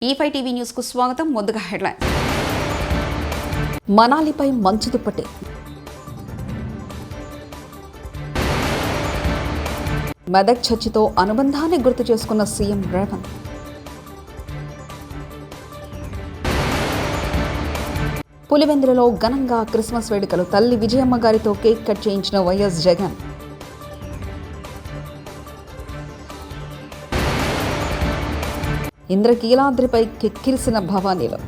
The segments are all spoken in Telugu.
E5 టీవీ న్యూస్ కు స్వాగతం. ముందుగా హెడ్లైన్. మనాలిపై మంచు దుప్పటి. మెదక్ చర్చితో అనుబంధాన్ని గుర్తు చేసుకున్న సీఎం రేవంత్. పులివెందులలో ఘనంగా క్రిస్మస్ వేడుకలు. తల్లి విజయమ్మ గారితో కేక్ కట్ చేయించిన వైఎస్ జగన్. ఇంద్రకీలాద్రిపై కిక్కిరిసిన భవానీలు.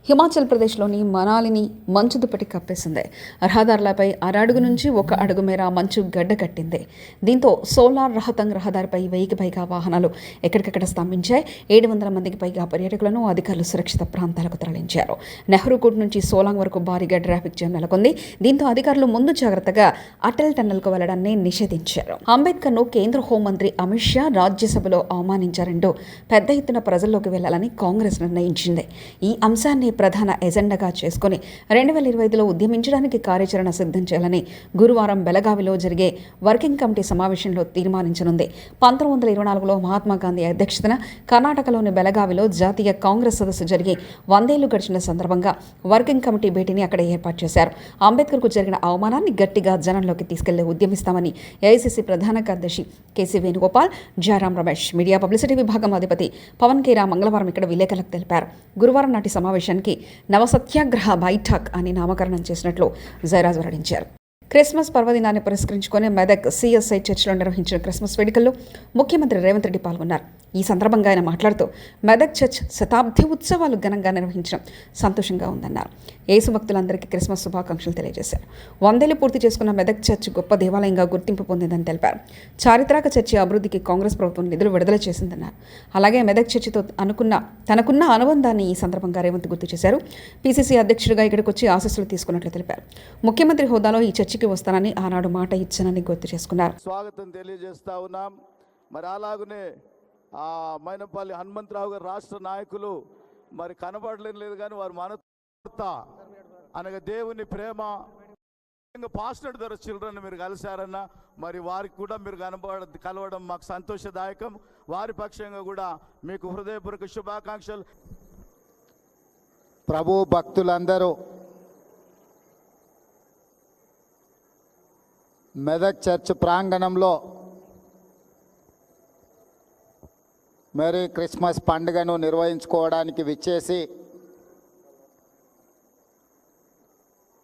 హిమాచల్ ప్రదేశ్లోని మనాలిని మంచు దుప్పటి కప్పేసింది. రహదారులపై అరడుగు నుంచి 1 అడుగు మేర మంచు గడ్డ కట్టింది. దీంతో సోలార్ రహతంగ్ రహదారిపై 1000కి పైగా వాహనాలు ఎక్కడికక్కడ స్తంభించాయి. 700 మందికి పైగా పర్యాటకులను అధికారులు సురక్షిత ప్రాంతాలకు తరలించారు. నెహ్రూకూట్ నుంచి సోలాంగ్ వరకు భారీగా ట్రాఫిక్ జామ్ నెలకొంది. దీంతో అధికారులు ముందు జాగ్రత్తగా అటల్ టన్నెల్కు వెళ్లడాన్ని నిషేధించారు. అంబేద్కర్ను కేంద్ర హోంమంత్రి అమిత్ షా రాజ్యసభలో అవమానించారంటూ పెద్ద ఎత్తున ప్రజల్లోకి వెళ్లాలని కాంగ్రెస్ నిర్ణయించింది. ఈ అంశాన్ని ప్రధాన ఎజెండాగా చేసుకుని 2025లో ఉద్యమించడానికి కార్యాచరణ సిద్ధం చేయాలని గురువారం బెళగావిలో జరిగే వర్కింగ్ కమిటీ సమావేశంలో తీర్మానించనుంది. 1924లో మహాత్మా గాంధీ అధ్యక్షతన కర్ణాటకలోని బెళగావిలో జాతీయ కాంగ్రెస్ సదస్సు జరిగి 100 ఏళ్లు గడిచిన సందర్భంగా వర్కింగ్ కమిటీ భేటీని అక్కడ ఏర్పాటు చేశారు. అంబేద్కర్కు జరిగిన అవమానాన్ని గట్టిగా జనంలోకి తీసుకెళ్లి ఉద్యమిస్తామని ఏఐసీసీ ప్రధాన కార్యదర్శి కేసీ వేణుగోపాల్, జయరాం రమేష్, మీడియా పబ్లిసిటీ విభాగం అధిపతి పవన్ కేరా మంగళవారం ఇక్కడ విలేకరులకు తెలిపారు. గురువారం నాటి సమావేశానికి నవసత్యాగ్రహ బైఠక్ అని నామకరణం చేసినట్లు జయరాజ్ వెల్లడించారు. క్రిస్మస్ పర్వదినాన్ని పురస్కరించుకుని మెదక్ సిఎస్ఐ చర్చిలో నిర్వహించిన క్రిస్మస్ వేడుకల్లో ముఖ్యమంత్రి రేవంత్ రెడ్డి పాల్గొన్నారు. ఈ సందర్భంగా ఆయన మాట్లాడుతూ మెదక్ చర్చ్ శతాబ్ది ఉత్సవాలు ఘనంగా నిర్వహించడం సంతోషంగా ఉందన్నారు. యేసు భక్తులందరికీ క్రిస్మస్ శుభాకాంక్షలు తెలియజేశారు. 100 ఏళ్లు పూర్తి చేసుకున్న మెదక్ చర్చ్ గొప్ప దేవాలయంగా గుర్తింపు పొందిందని తెలిపారు. చారిత్రక చర్చి అభివృద్ధికి కాంగ్రెస్ ప్రభుత్వం నిధులు విడుదల చేసిందన్నారు. అలాగే మెదక్ చర్చితో తనకున్న అనుబంధాన్ని ఈ సందర్భంగా రేవంత్ గుర్తు చేశారు. పీసీసీ అధ్యక్షుడిగా ఇక్కడికి వచ్చి ఆశీస్సులు తీసుకున్నట్లు తెలిపారు. ముఖ్యమంత్రి హోదాలో ఈ చర్చికి వస్తానని ఆనాడు మాట ఇచ్చానని గుర్తు చేసుకున్నారు. స్వాగతం తెలియజేస్తా ఉన్నాం. మరి అలాగనే మైనపల్లి హనుమంతరావు గారు రాష్ట్ర నాయకులు మరి కనబడలేదు కానీ వారు మనత అనగా దేవుని ప్రేమ పాస్టర్ ద్వారా చిల్డ్రన్ మీరు కలిశారన్న మరి వారికి కూడా మీరు కలవడం మాకు సంతోషదాయకం. వారి పక్షంగా కూడా మీకు హృదయపూర్వక శుభాకాంక్షలు. ప్రభు భక్తులందరూ మెదక్ చర్చ్ ప్రాంగణంలో మేరీ క్రిస్మస్ పండుగను నిర్వహించుకోవడానికి విచ్చేసి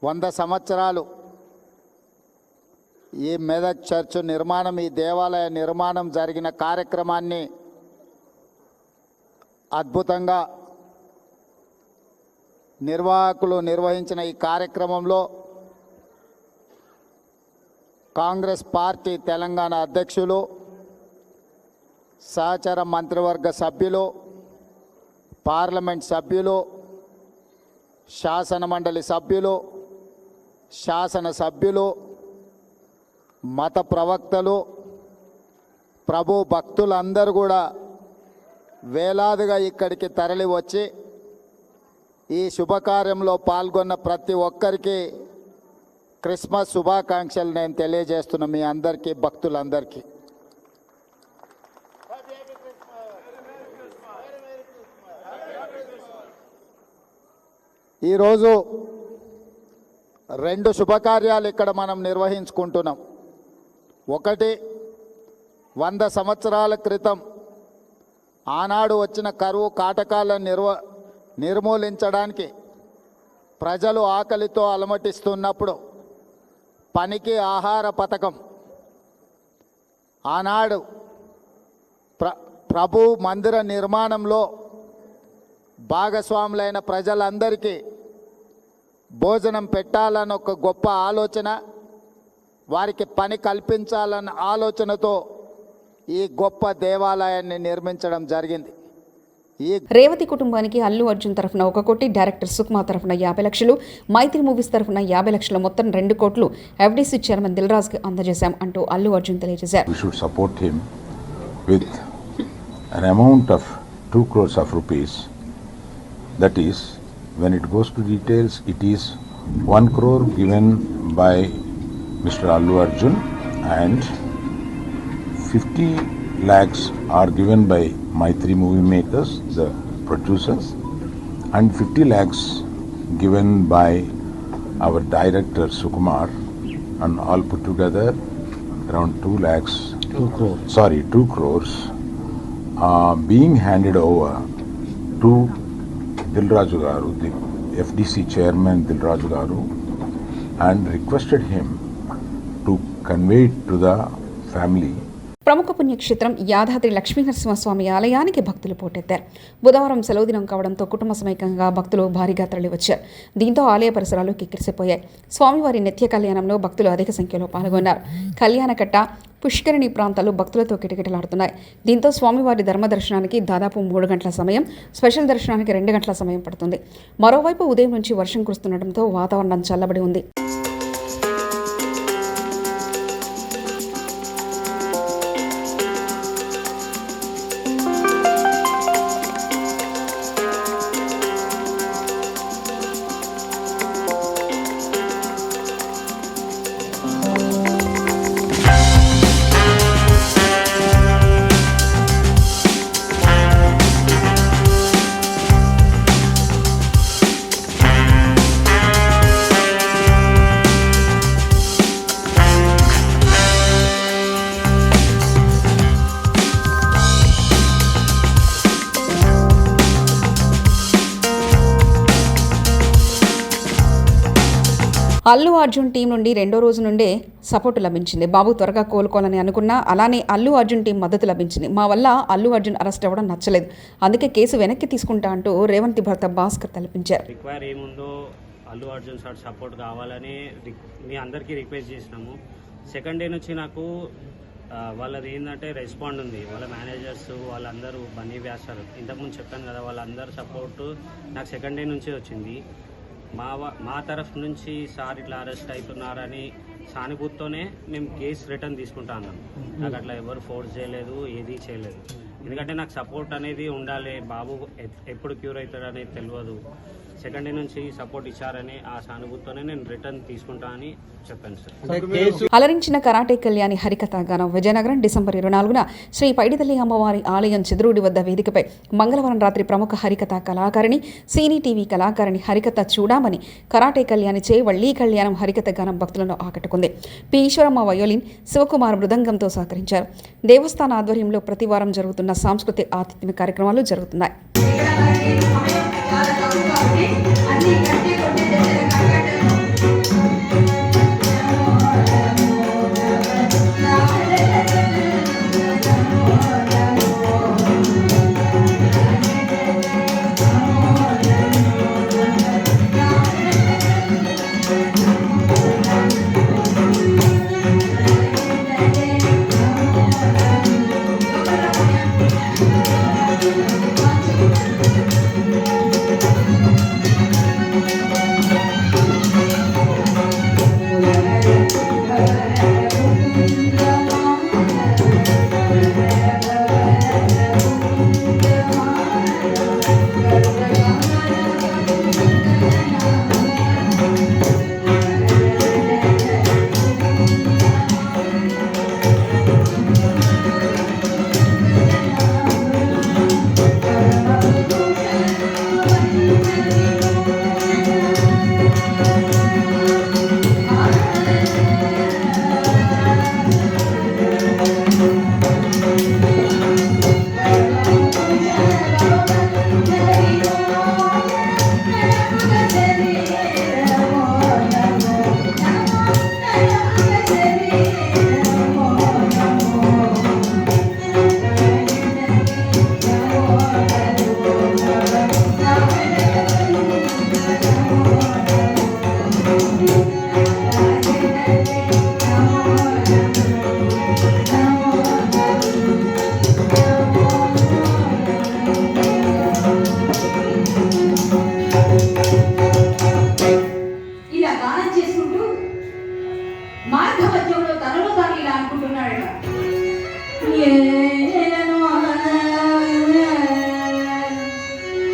100 సంవత్సరాలు ఈ మెదక్ చర్చ్ నిర్మాణం, ఈ దేవాలయ నిర్మాణం జరిగిన కార్యక్రమాన్ని అద్భుతంగా నిర్వాహకులు నిర్వహించిన ఈ కార్యక్రమంలో కాంగ్రెస్ పార్టీ తెలంగాణ అధ్యక్షులు, సహచర మంత్రివర్గ సభ్యులు, పార్లమెంట్ సభ్యులు, శాసనమండలి సభ్యులు, శాసనసభ్యులు, మత ప్రవక్తలు, ప్రభు భక్తులందరూ కూడా వేలాదిగా ఇక్కడికి తరలి వచ్చి ఈ శుభకార్యంలో పాల్గొన్న ప్రతి ఒక్కరికి క్రిస్మస్ శుభాకాంక్షలు నేను తెలియజేస్తున్నా మీ అందరికీ, భక్తులందరికీ. ఈరోజు 2 శుభకార్యాలు ఇక్కడ మనం నిర్వహించుకుంటున్నాం. ఒకటి, 100 సంవత్సరాల క్రితం ఆనాడు వచ్చిన కరువు కాటకాలను నిర్మూలించడానికి ప్రజలు ఆకలితో అలమటిస్తున్నప్పుడు పనికి ఆహార పథకం ఆనాడు ప్రభు మందిర నిర్మాణంలో భాగస్వాములైన ప్రజలందరికీ భోజనం పెట్టాలన్న ఒక గొప్ప ఆలోచన, వారికి పని కల్పించాలన్న ఆలోచనతో ఈ గొప్ప దేవాలయాన్ని నిర్మించడం జరిగింది. రేవతి కుటుంబానికి అల్లు అర్జున్ తరఫున 1 కోటి, డైరెక్టర్ సుకుమార్ తరఫున 50 లక్షలు, మైత్రి మూవీస్ తరఫున 50 లక్షలు, మొత్తం 2 కోట్లు ఎఫ్డీసీ చైర్మన్ దిల్ రాజుకి అందజేశాం అంటూ అల్లు అర్జున్ తెలియజేశారు. We should support him with an amount of 2 crores of rupees. That is, when it goes to details, it is 1 crore given by Mr. Allu Arjun and 50 lakhs are given by my 3 movie makers, the producers, and 50 lakhs given by our director Sukumar, and all put together around 2 lakhs. 2 crores being handed over to Dilraju Garu, the FDC chairman Dilraju Garu, and requested him to convey it to the family. ప్రముఖ పుణ్యక్షేత్రం యాదాద్రి లక్ష్మీనరసింహస్వామి ఆలయానికి భక్తులు పోటెత్తారు. బుధవారం సెలవు దినం కావడంతో కుటుంబ సమేతంగా భక్తులు భారీగా తరలివచ్చారు. దీంతో ఆలయ పరిసరాలు కిక్కిరిసిపోయాయి. స్వామివారి నిత్య కళ్యాణంలో భక్తులు అధిక సంఖ్యలో పాల్గొన్నారు. కళ్యాణకట్ట, పుష్కరిణి ప్రాంతాలు భక్తులతో కిటకిటలాడుతున్నాయి. దీంతో స్వామివారి ధర్మ దర్శనానికి దాదాపు 3 గంటల సమయం, స్పెషల్ దర్శనానికి 2 గంటల సమయం పడుతుంది. మరోవైపు ఉదయం నుంచి వర్షం కురుస్తుండటంతో వాతావరణం చల్లబడి ఉంది. అల్లు అర్జున్ టీం నుండి 2వ రోజు నుండే సపోర్టు లభించింది. బాబు త్వరగా కోలుకోవాలని అనుకున్నా, అలానే అల్లు అర్జున్ టీం మద్దతు లభించింది. మా వల్ల అల్లు అర్జున్ అరెస్ట్ అవ్వడం నచ్చలేదు, అందుకే కేసు వెనక్కి తీసుకుంటా అంటూ రేవంత్ భర్త భాస్కర్ తలపించారు. రిక్వైర్ ఏముందో అల్లు అర్జున్ సార్ సపోర్ట్ కావాలని మీ అందరికీ రిక్వెస్ట్ చేసినాము. సెకండ్ డే నుంచి నాకు వాళ్ళది ఏంటంటే రెస్పాండ్ ఉంది. వాళ్ళ మేనేజర్స్ వాళ్ళందరూ బన్నీ వ్యాసారు, ఇంతకుముందు చెప్పాను కదా, వాళ్ళందరూ సపోర్టు నాకు సెకండ్ డే నుంచే వచ్చింది. మా తరఫు నుంచి సార్ ఇట్లా అరెస్ట్ అవుతున్నారని సానుభూతితోనే మేము కేసు రిటర్న్ తీసుకుంటా అన్నాం. నాకు అట్లా ఎవరు ఫోర్స్ చేయలేదు, ఏది చేయలేదు. ఎందుకంటే నాకు సపోర్ట్ అనేది ఉండాలి. బాబు ఎప్పుడు క్యూర్ అవుతాడు అనేది తెలియదు. సెకండ్ డే నుంచి సపోర్ట్ ఇచ్చారని ఆ సానుభూతితోనే నేను రిటర్న్ తీసుకుంటా అని చెప్పాను సార్. అలరించిన కరాటే కళ్యాణి హరికథ గానం విజయనగరం డిసెంబర్ 24న శ్రీ పైడితల్లి అమ్మవారి ఆలయం చెదురుడి వద్ద వేదికపై మంగళవారం రాత్రి ప్రముఖ హరికథ కళాకారిణి, సినీ టీవీ కళాకారిణి హరికథ చూడామని కరాటే కళ్యాణి చే వళ్ళీ కళ్యాణం హరికథ గానం భక్తులను ఆకట్టుకుంది. పి ఈశ్వరమ్మ వయోలిన్, శివకుమార్ మృదంగంతో సహకరించారు. దేవస్థాన ఆధ్వర్యంలో ప్రతివారం జరుగుతున్న సాంస్కృతిక ఆతిథ్య కార్యక్రమాలు జరుగుతున్నాయి.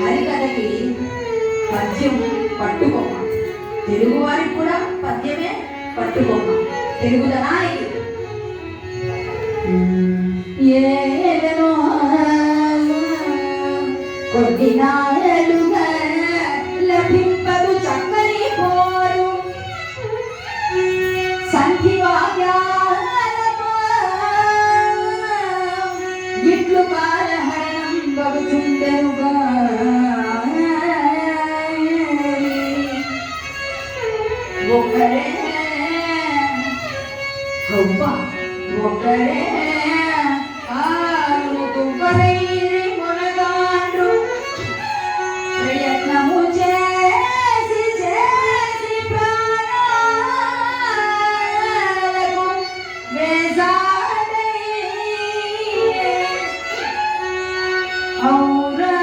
హరికథకి పద్యం పట్టుకోమ, తెలుగు వారికి కూడా పద్యమే పట్టుకోమ, తెలుగుదనానికి ఏదనో కొన్ని నాయలుగా లభింపదు చక్కని పోరు సంధివాద్యాలతో ఇట్లు కాలహరణం బగుచుండెనుగా ఒకరే హవ్వ ఒకరే తువ్వరైరి మునగాండ్రు ప్రయత్నము చేసి చేసి ప్రాణాలకు వేసాడై ఔరా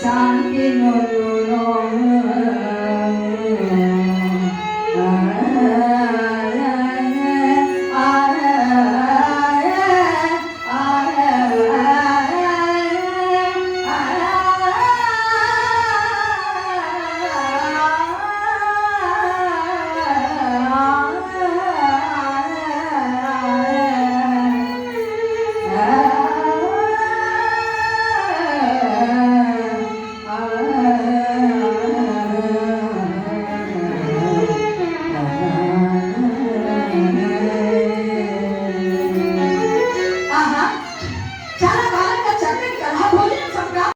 శాంతి చాలా కాలంగా చక్కని కళా భోజనం సంప్రా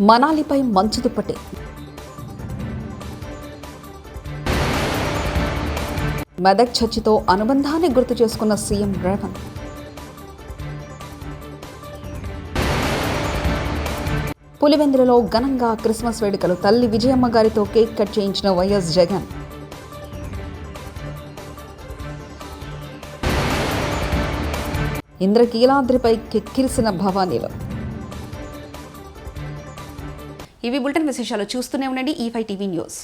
మనాలిపై మంచు దుప్పటి. మెదక్ చర్చితో అనుబంధాన్ని గుర్తు చేసుకున్న సీఎం రేవంత్. పులివెందులలో ఘనంగా క్రిస్మస్ వేడుకలు. తల్లి విజయమ్మ గారితో కేక్ కట్ చేయించిన వైఎస్ జగన్. ఇంద్రకీలాద్రిపై కిక్కిరిసిన భవానీలు. ఇవి బులెటిన్ విశేషాలు. చూస్తూనే ఉండండి E5 టీవీ న్యూస్.